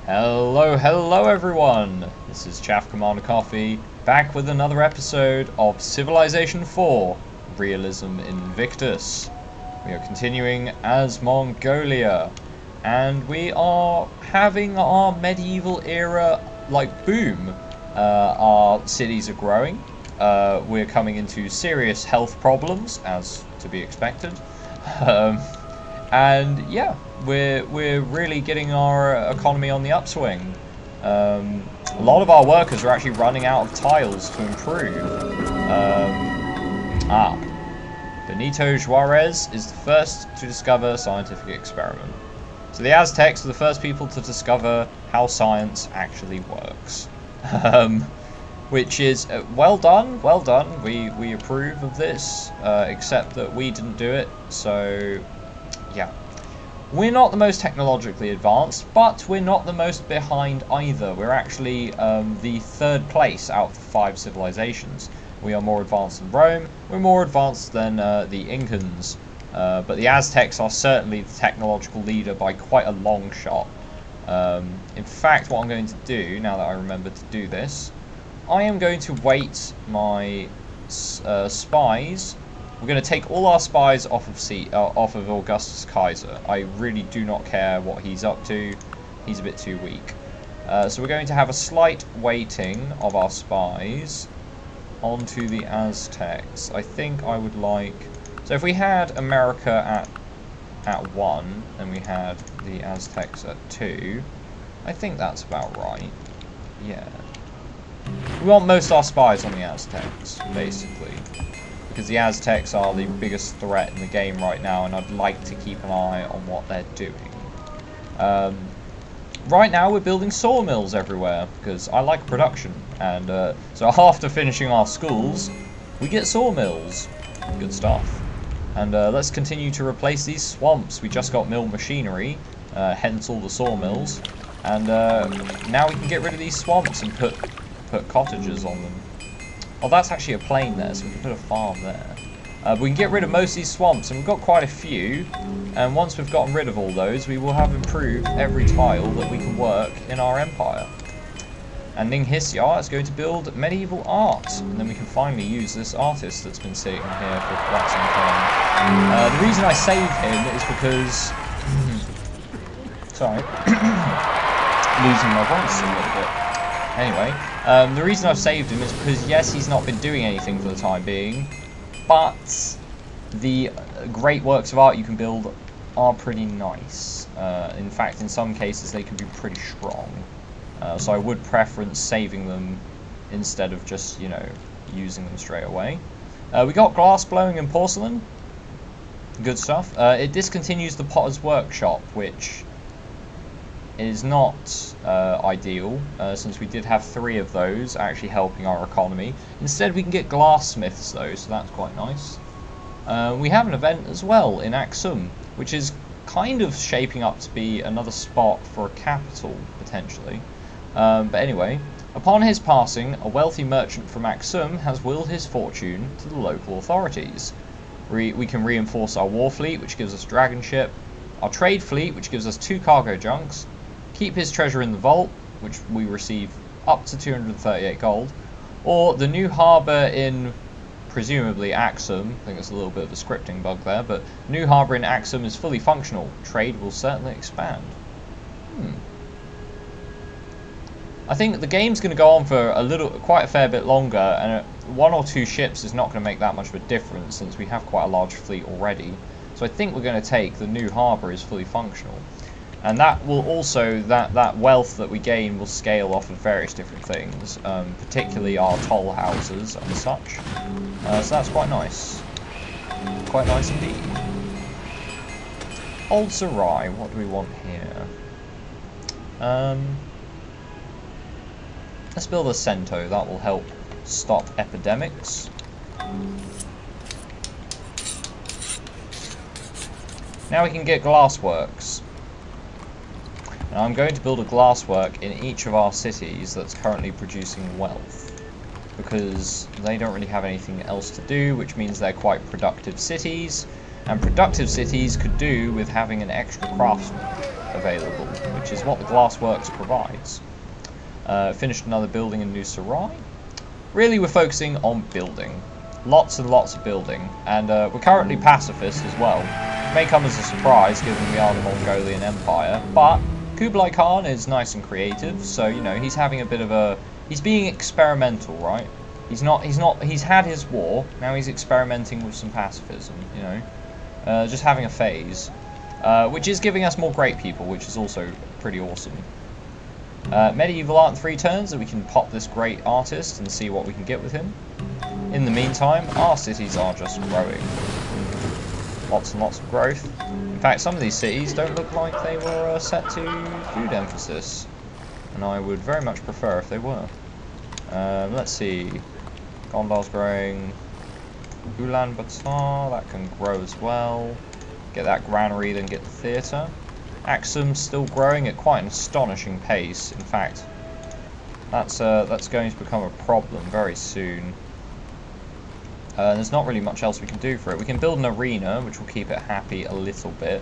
Hello everyone! This is Chaff Commander Coffee, back with another episode of Civilization 4, Realism Invictus. We are continuing as Mongolia, and we are having our medieval era, boom. Our cities are growing, we're coming into serious health problems, as to be expected. And yeah, we're really getting our economy on the upswing. A lot of our workers are actually running out of tiles to improve. Benito Juarez is the first to discover scientific experiment. So the Aztecs were the first people to discover how science actually works. Which is well done, well done. We approve of this, except that we didn't do it, so yeah. We're not the most technologically advanced, but we're not the most behind either. We're actually the third place out of the 5 civilizations. We are more advanced than Rome, we're more advanced than the Incans, but the Aztecs are certainly the technological leader by quite a long shot. In fact, what I'm going to do, now that I remember to do this, I am going to weight my spies. We're going to take all our spies off of Augustus Kaiser. I really do not care what he's up to. He's a bit too weak. So we're going to have a slight weighting of our spies onto the Aztecs. I think I would like... So if we had America at 1, and we had the Aztecs at 2, I think that's about right. Yeah. We want most of our spies on the Aztecs, basically. Because the Aztecs are the biggest threat in the game right now, and I'd like to keep an eye on what they're doing. Right now we're building sawmills everywhere, because I like production, and so after finishing our schools, we get sawmills. Good stuff. And let's continue to replace these swamps. We just got mill machinery, hence all the sawmills, and now we can get rid of these swamps and put cottages on them. Oh, that's actually a plain there, so we can put a farm there. We can get rid of most of these swamps, and we've got quite a few. And once we've gotten rid of all those, we will have improved every tile that we can work in our empire. And Ningxia is going to build medieval art, and then we can finally use this artist that's been sitting here for quite some time. The reason I saved him is because... sorry. Losing my voice a little bit. Anyway, the reason I've saved him is because, yes, he's not been doing anything for the time being, but the great works of art you can build are pretty nice. In fact, in some cases, they can be pretty strong. So I would preference saving them instead of just, using them straight away. We got glass blowing and porcelain. Good stuff. It discontinues the Potter's Workshop, which is not ideal, since we did have 3 of those actually helping our economy. Instead we can get glassmiths though, so that's quite nice. We have an event as well in Aksum, which is kind of shaping up to be another spot for a capital, potentially. But anyway, upon his passing, a wealthy merchant from Aksum has willed his fortune to the local authorities. We can reinforce our war fleet, which gives us dragon ship, our trade fleet, which gives us 2 cargo junks, keep his treasure in the vault, which we receive up to 238 gold, or the new harbour in, presumably, Aksum. I think it's a little bit of a scripting bug there, but new harbour in Aksum is fully functional. Trade will certainly expand. I think the game's going to go on for quite a fair bit longer, and 1 or 2 ships is not going to make that much of a difference since we have quite a large fleet already. So I think we're going to take the new harbour is fully functional. And that will also, that wealth that we gain will scale off of various different things, particularly our toll houses and such. So that's quite nice. Quite nice indeed. Old Sarai, what do we want here? Let's build a cento, that will help stop epidemics. Now we can get glassworks. Now I'm going to build a glasswork in each of our cities that's currently producing wealth, because they don't really have anything else to do, which means they're quite productive cities, and productive cities could do with having an extra craftsman. available, which is what the glassworks provides. Finished another building in New Sarai. Really, we're focusing on building. Lots and lots of building. And we're currently pacifist as well. It may come as a surprise, given we are the Mongolian Empire, but Kublai Khan is nice and creative, so, you know, he's having a bit of a... He's being experimental, right? He's had his war, now he's experimenting with some pacifism, you know? Just having a phase. Which is giving us more great people, which is also pretty awesome. Medieval art in 3 turns, so we can pop this great artist and see what we can get with him. In the meantime, our cities are just growing. Lots and lots of growth. In fact, some of these cities don't look like they were set to food emphasis. And I would very much prefer if they were. Let's see. Gondar's growing. Ulaanbaatar, that can grow as well. Get that granary, then get the theatre. Axum's still growing at quite an astonishing pace. In fact, that's going to become a problem very soon. There's not really much else we can do for it. We can build an arena, which will keep it happy a little bit.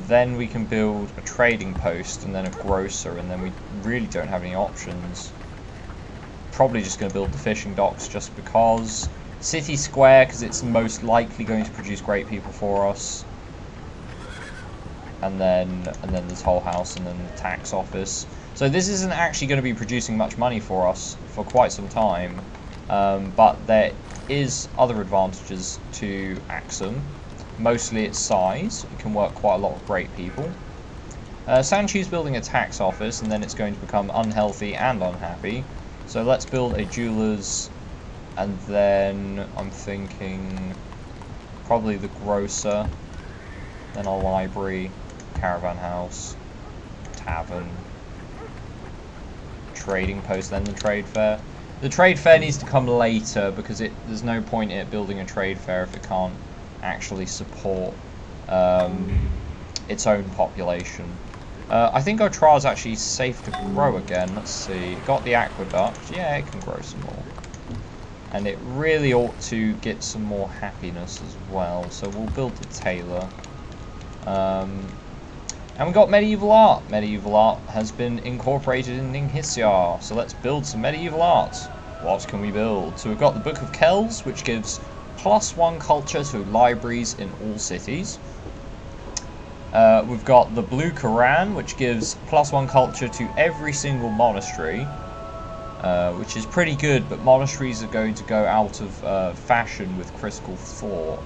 Then we can build a trading post, and then a grocer, and then we really don't have any options. Probably just going to build the fishing docks just because. City square, because it's most likely going to produce great people for us. And then this whole house, and then the tax office. So this isn't actually going to be producing much money for us for quite some time. But there is other advantages to Axum. Mostly its size. It can work quite a lot of great people. Sanchu's building a tax office, and then it's going to become unhealthy and unhappy. So let's build a jeweler's, and then I'm thinking probably the grocer, then a library, caravan house, tavern, trading post, then the trade fair. The trade fair needs to come later because there's no point in it building a trade fair if it can't actually support its own population. I think our trial is actually safe to grow again. Let's see. Got the aqueduct. Yeah, it can grow some more. And it really ought to get some more happiness as well. So we'll build the tailor. And we got medieval art. Medieval art has been incorporated in Ningxia. So let's build some medieval art. What can we build? So we've got the Book of Kells, which gives +1 culture to libraries in all cities. We've got the Blue Quran, which gives +1 culture to every single monastery. Which is pretty good, but monasteries are going to go out of fashion with critical thought.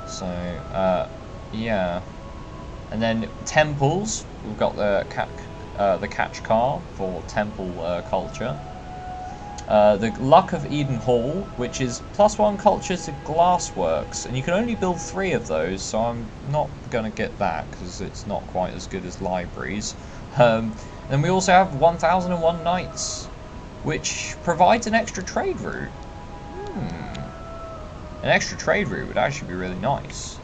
So, yeah. And then temples, we've got the Kachkar for temple culture. The Luck of Eden Hall, which is +1 culture to glassworks, and you can only build 3 of those, so I'm not going to get that because it's not quite as good as libraries. Then we also have 1001 Knights, which provides an extra trade route. An extra trade route would actually be really nice.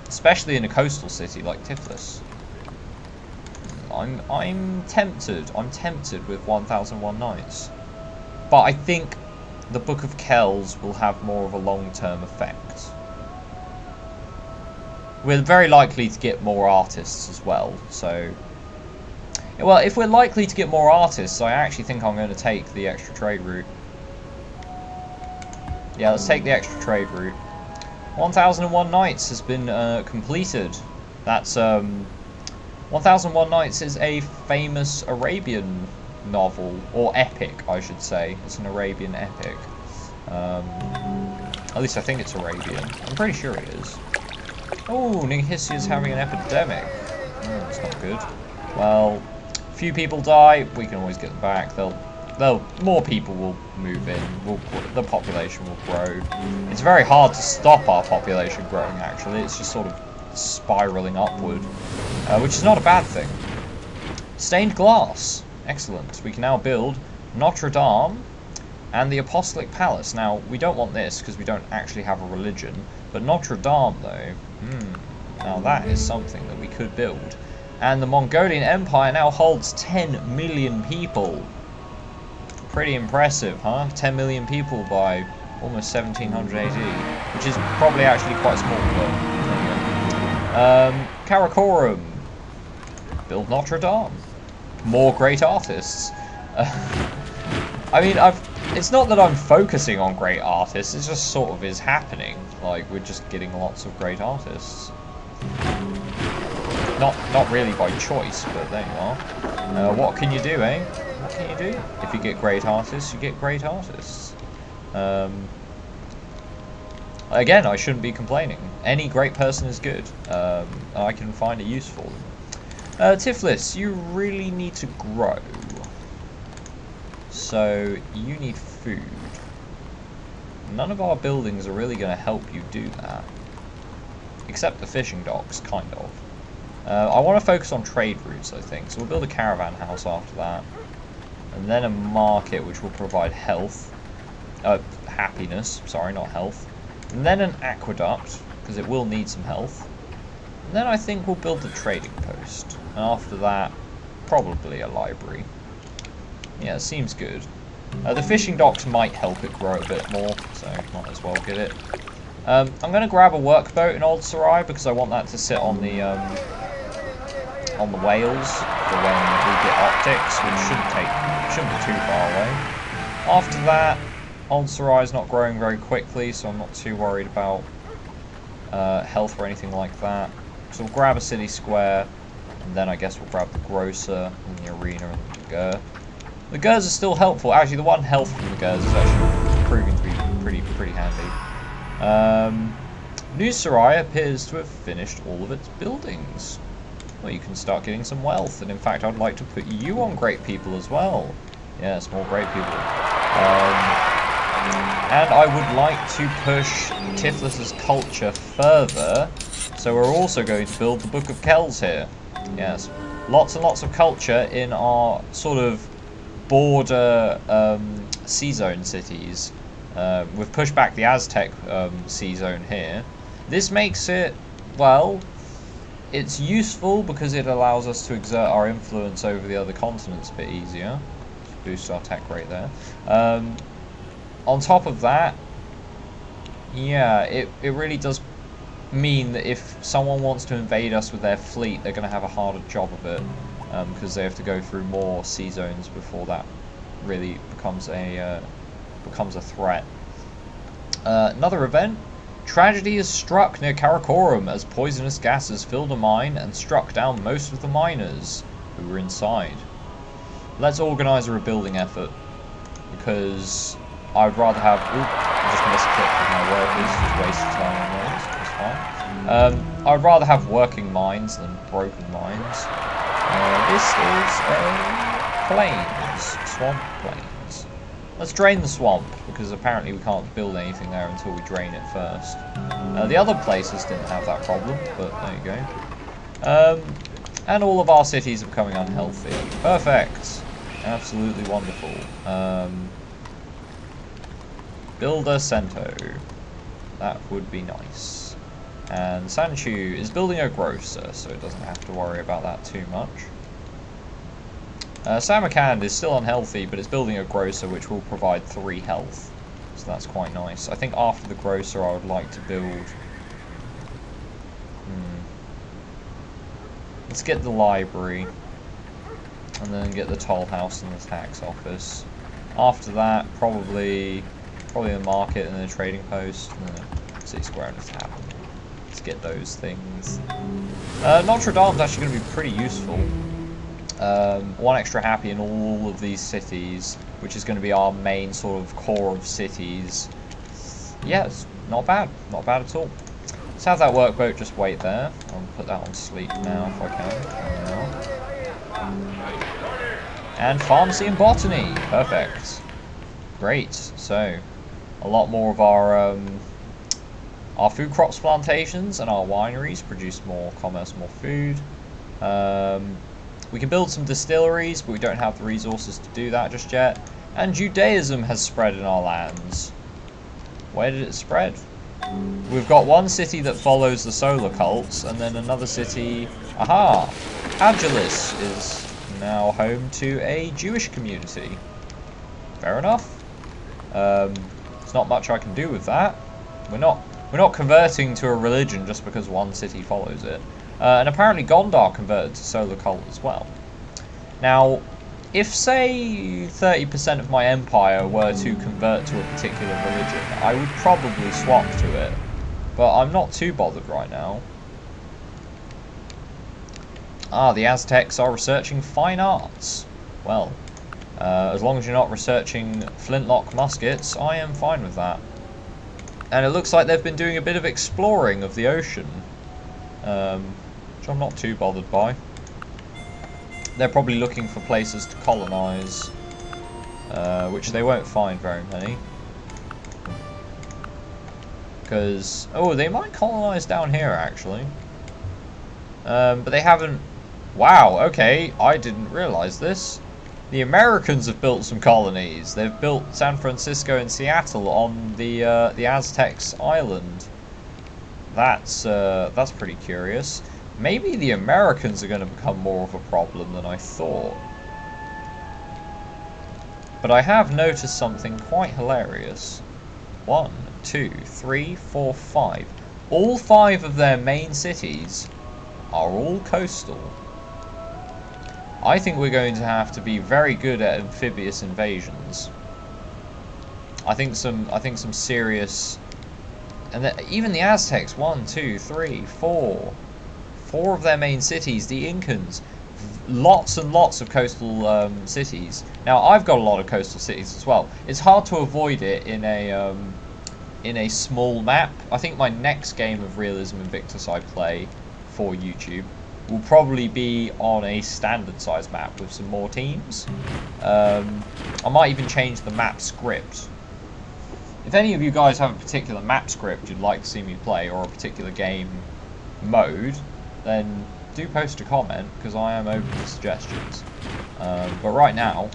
Especially in a coastal city like Tiflis. I'm tempted. I'm tempted with 1001 Knights. But I think the Book of Kells will have more of a long-term effect. We're very likely to get more artists as well, so... Well, if we're likely to get more artists, I actually think I'm going to take the extra trade route. Yeah, let's take the extra trade route. 1001 Nights has been completed. That's 1001 Nights is a famous Arabian novel, or epic, I should say. It's an Arabian epic. At least I think it's Arabian. I'm pretty sure it is. Oh, Ningxia is having an epidemic. That's not good. Well, few people die. We can always get them back. More people will move in. The population will grow. It's very hard to stop our population growing. Actually, it's just sort of spiraling upward, which is not a bad thing. Stained glass, excellent. We can now build Notre Dame and the Apostolic Palace. Now we don't want this because we don't actually have a religion, but Notre Dame though, now that is something that we could build. And the Mongolian Empire now holds 10 million people. Pretty impressive, huh? 10 million people by almost 1700 AD, which is probably actually quite small, but there you go. Karakorum. Build Notre Dame. More great artists. I mean, it's not that I'm focusing on great artists, it just sort of is happening. Like, we're just getting lots of great artists. Not really by choice, but there you are. What can you do, eh? What can you do? If you get great artists, you get great artists. Again, I shouldn't be complaining. Any great person is good. I can find a use for them. Tiflis, you really need to grow. So, you need food. None of our buildings are really going to help you do that. Except the fishing docks, kind of. I want to focus on trade routes, I think. So we'll build a caravan house after that. And then a market, which will provide health. Happiness, sorry, not health. And then an aqueduct, because it will need some health. And then I think we'll build the trading post. And after that, probably a library. Yeah, it seems good. The fishing docks might help it grow a bit more, so might as well get it. I'm going to grab a workboat in Old Sarai because I want that to sit on the whales for when we get optics, which shouldn't be too far away. After that, Old Sarai is not growing very quickly, so I'm not too worried about health or anything like that. So we'll grab a city square, and then I guess we'll grab the grocer and the arena and the gur. The gurs are still helpful. Actually, the one health from the gurs is actually proving to be pretty handy. New Sarai appears to have finished all of its buildings. Well, you can start getting some wealth, and in fact, I'd like to put you on great people as well. Yes, more great people. And I would like to push Tiflis's culture further, so we're also going to build the Book of Kells here. Yes, lots and lots of culture in our sort of border sea zone cities. We've pushed back the Aztec sea zone here. This makes it, well, it's useful because it allows us to exert our influence over the other continents a bit easier. Just boost our tech rate there. On top of that, yeah, it really does mean that if someone wants to invade us with their fleet, they're going to have a harder job of it, because they have to go through more sea zones before that really becomes a threat. Another event. Tragedy is struck near Karakorum as poisonous gases filled a mine and struck down most of the miners who were inside. Let's organise a rebuilding effort, because I'd rather have... Ooh, I just misclicked with my workers, just wasted time on those, that's fine. I'd rather have working mines than broken mines. This is a plains, swamp plains. Let's drain the swamp, because apparently we can't build anything there until we drain it first. The other places didn't have that problem, but there you go. And all of our cities are becoming unhealthy. Perfect. Absolutely wonderful. Build a cento. That would be nice. And Sanchu is building a grocer, so it doesn't have to worry about that too much. Samarkand is still unhealthy, but it's building a grocer which will provide 3 health. So that's quite nice. I think after the grocer I would like to build... Let's get the library. And then get the toll house and the tax office. After that, probably the market and the trading post. And the city square and the tavern. Let's get those things. Notre Dame's actually going to be pretty useful. 1 extra happy in all of these cities, which is going to be our main sort of core of cities. Yeah, it's not bad at all. Let's have that workboat just wait there. I'll put that on sleep now if I can. And pharmacy and botany, perfect. Great. So a lot more of our food crops plantations and our wineries produce more commerce, more food. We can build some distilleries, but we don't have the resources to do that just yet. And Judaism has spread in our lands. Where did it spread? We've got one city that follows the solar cults, and then another city... Aha! Agilis is now home to a Jewish community. Fair enough. There's not much I can do with that. We're not We're not converting to a religion just because one city follows it. And apparently Gondar converted to solar cult as well. Now, if, say, 30% of my empire were to convert to a particular religion, I would probably swap to it. But I'm not too bothered right now. Ah, the Aztecs are researching fine arts. Well, as long as you're not researching flintlock muskets, I am fine with that. And it looks like they've been doing a bit of exploring of the ocean, which I'm not too bothered by. They're probably looking for places to colonize, which they won't find very many. Because, oh, they might colonize down here, actually. But they haven't... Wow, okay, I didn't realize this. The Americans have built some colonies. They've built San Francisco and Seattle on the Aztecs island. That's pretty curious. Maybe the Americans are going to become more of a problem than I thought. But I have noticed something quite hilarious. 1, 2, 3, 4, 5. All 5 of their main cities are all coastal. I think we're going to have to be very good at amphibious invasions. I think some serious, and even the Aztecs. 1, 2, 3, 4. 4 of their main cities. The Incans, lots and lots of coastal cities. Now I've got a lot of coastal cities as well. It's hard to avoid it in a small map. I think my next game of Realism Invictus I play for YouTube will probably be on a standard size map with some more teams. I might even change the map script. If any of you guys have a particular map script you'd like to see me play, or a particular game mode, then do post a comment, because I am open to suggestions. But right now,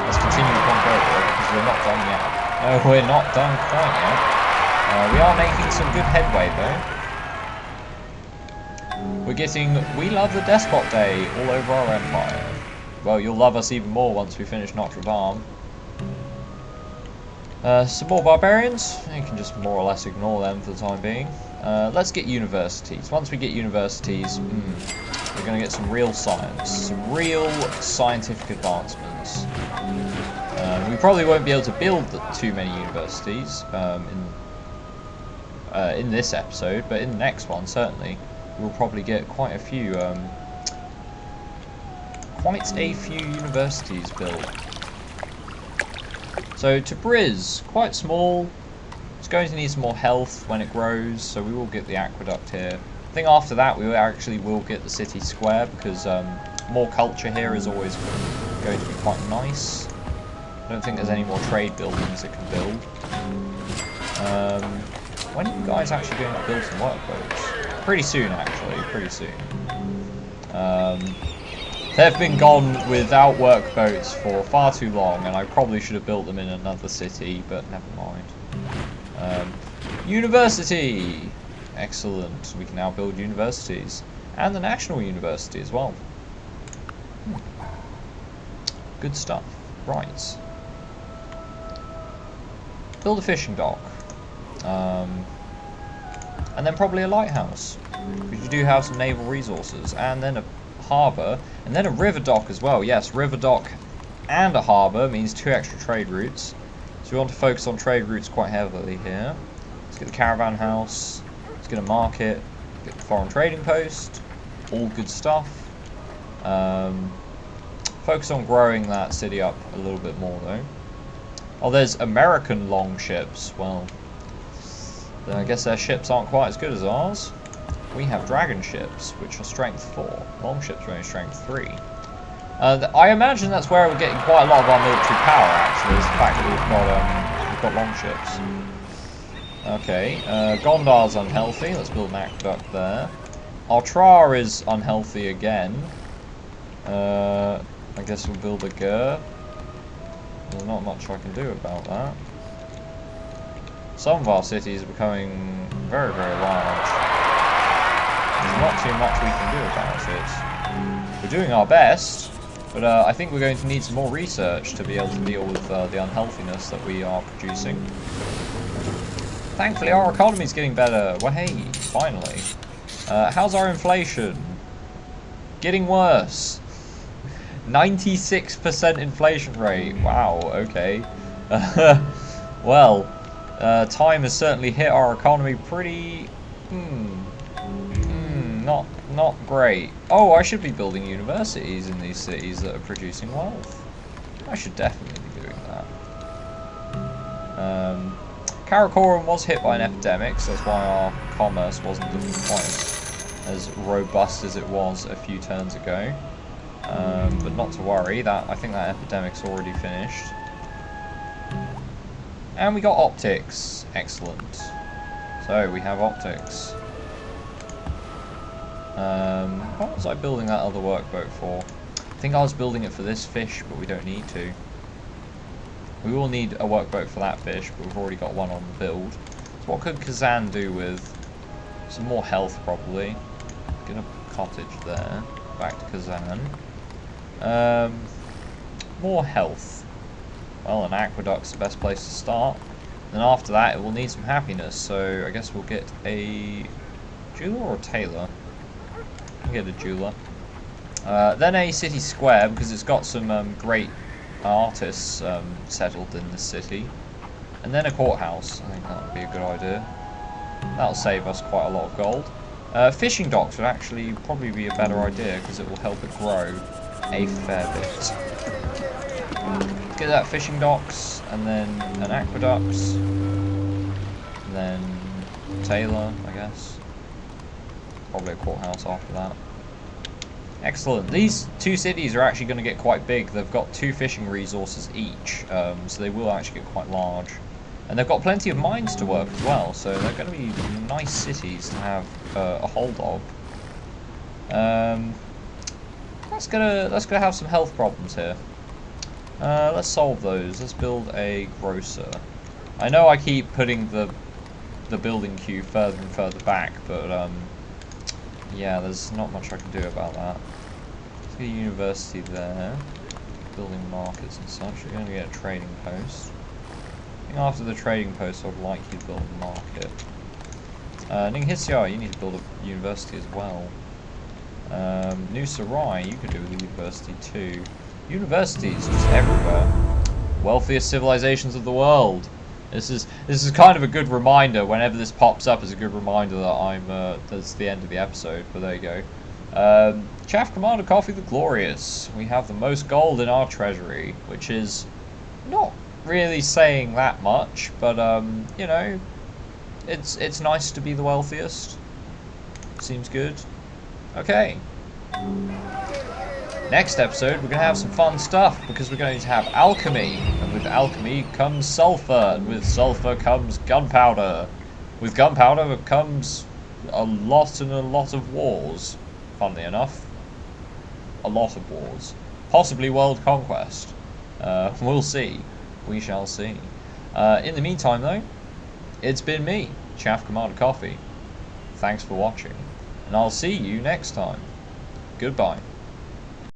let's continue with Mongolia, because we're not done yet. No, we're not done quite yet. We are making some good headway though. We're getting We Love the Despot Day all over our empire. Well, you'll love us even more once we finish Notre Dame. Some more barbarians. You can just more or less ignore them for the time being. Let's get universities. Once we get universities, we're going to get some real science. Some real scientific advancements. We probably won't be able to build too many universities in this episode, but in the next one, certainly. We'll probably get quite a few universities built. So Tabriz, quite small. It's going to need some more health when it grows, so we will get the aqueduct here. I think after that we actually will get the city square, because more culture here is always going to be quite nice. I don't think there's any more trade buildings it can build. When are you guys actually going to build some workboats? Pretty soon, actually. Pretty soon. They've been gone without workboats for far too long, and I probably should have built them in another city, but never mind. University! Excellent. We can now build universities. And the National University as well. Good stuff. Right. Build a fishing dock. And then probably a lighthouse, because you do have some naval resources, and then a harbour, and then a river dock as well. Yes, river dock and a harbour means 2 extra trade routes, so we want to focus on trade routes quite heavily here. Let's get the caravan house, let's get a market, get the foreign trading post, all good stuff. Focus on growing that city up a little bit more though. Oh, there's American longships. Well, I guess their ships aren't quite as good as ours. We have dragon ships, which are strength 4. Longships are only strength 3. I imagine that's where we're getting quite a lot of our military power, actually, is the fact that we've got longships. Okay, Gondar's unhealthy. Let's build an aqueduct there. Altrar is unhealthy again. I guess we'll build a Gur. There's not much I can do about that. Some of our cities are becoming very, very large. There's not too much we can do about it. We're doing our best, but I think we're going to need some more research to be able to deal with the unhealthiness that we are producing. Thankfully, our economy's getting better. Well, hey, finally. How's our inflation? Getting worse. 96% inflation rate. Wow, okay. Well, time has certainly hit our economy pretty... not great. Oh, I should be building universities in these cities that are producing wealth. I should definitely be doing that. Karakoram was hit by an epidemic, so that's why our commerce wasn't looking quite as robust as it was a few turns ago. But not to worry, I think that epidemic's already finished. And we got optics. Excellent. So, we have optics. What was I building that other workboat for? I think I was building it for this fish, but we don't need to. We will need a workboat for that fish, but we've already got one on the build. So what could Kazan do with some more health, probably? Get a cottage there. Back to Kazan. More health. Well, an aqueduct's the best place to start. Then after that, it will need some happiness. So I guess we'll get a jeweler or a tailor. We'll get a jeweler. Then a city square, because it's got some great artists settled in the city. And then a courthouse. I think that would be a good idea. That'll save us quite a lot of gold. Fishing docks would actually probably be a better idea, because it will help it grow a fair bit. Get that fishing docks, and then an aqueduct, and then tailor, I guess. Probably a courthouse after that. Excellent. These two cities are actually going to get quite big. They've got 2 fishing resources each, so they will actually get quite large. And they've got plenty of mines to work as well, so they're going to be nice cities to have a hold of. That's gonna have some health problems here. Let's solve those. Let's build a grocer. I know I keep putting the building queue further and further back, but yeah, there's not much I can do about that. Let's get a university there. Building markets and such. We're going to get a trading post. I think after the trading post, I'd like you to build a market. Ninghysia, you need to build a university as well. New Sarai, you could do with a university too. Universities just everywhere. Wealthiest civilizations of the world. This is kind of a good reminder. Whenever this pops up, as a good reminder that that's the end of the episode. But there you go. Chaff Commander Coffee the Glorious. We have the most gold in our treasury, which is not really saying that much, but you know, it's nice to be the wealthiest. Seems good. Okay. Next episode, we're going to have some fun stuff, because we're going to have alchemy, and with alchemy comes sulfur, and with sulfur comes gunpowder. With gunpowder comes a lot of wars, funnily enough. A lot of wars. Possibly world conquest. We'll see. We shall see. In the meantime, though, it's been me, Chaff Commander Coffee. Thanks for watching, and I'll see you next time. Goodbye.